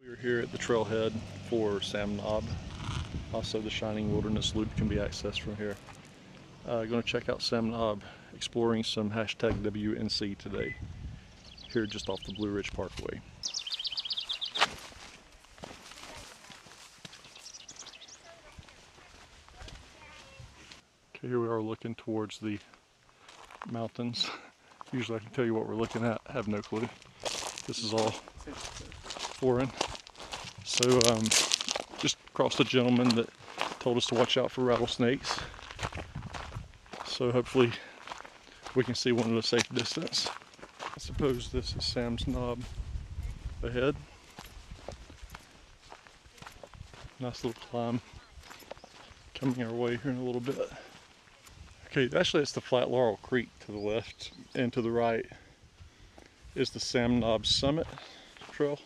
We are here at the trailhead for Sam Knob. Also, the Shining Wilderness Loop can be accessed from here. Going to check out Sam Knob, exploring some hashtag WNC today, here just off the Blue Ridge Parkway. Okay, here we are looking towards the mountains. Usually I can tell you what we're looking at. I have no clue. This is all foreign. So just crossed a gentleman that told us to watch out for rattlesnakes. So hopefully we can see one at a safe distance. I suppose this is Sam's Knob ahead. Nice little climb coming our way here in a little bit. Okay, actually it's the Flat Laurel Creek to the left, and to the right is the Sam Knob Summit Trail.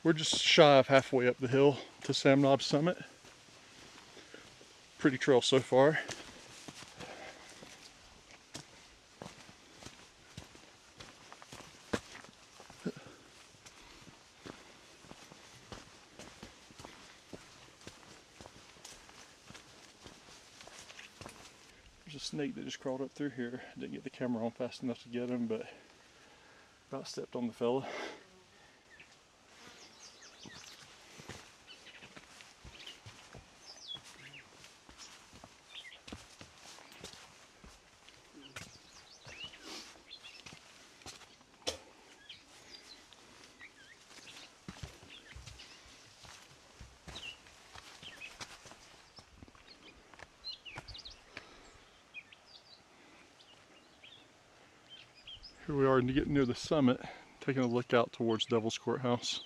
We're just shy of halfway up the hill to Sam Knob Summit. Pretty trail so far. There's a snake that just crawled up through here. Didn't get the camera on fast enough to get him, but about stepped on the fella. Here we are getting near the summit, taking a look out towards Devil's Courthouse.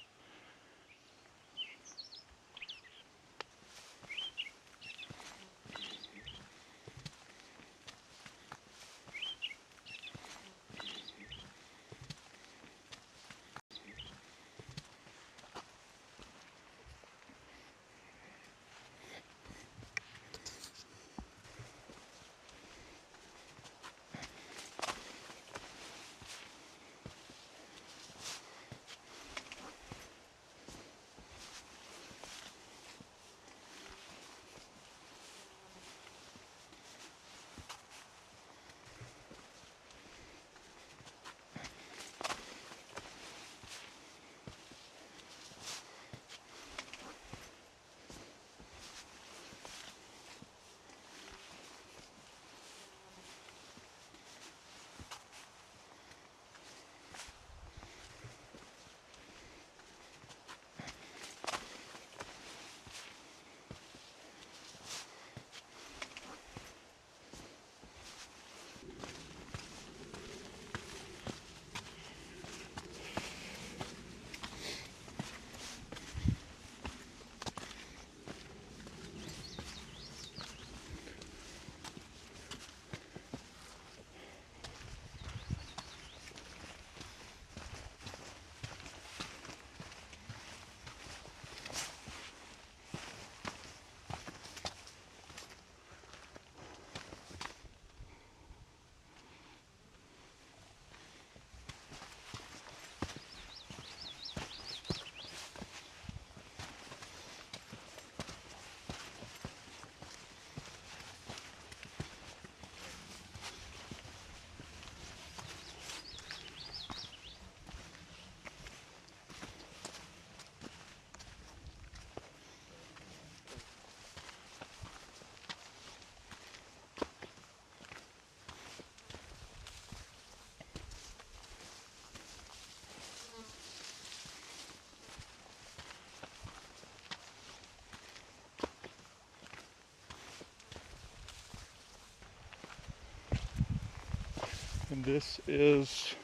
And this is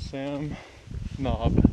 Sam Knob.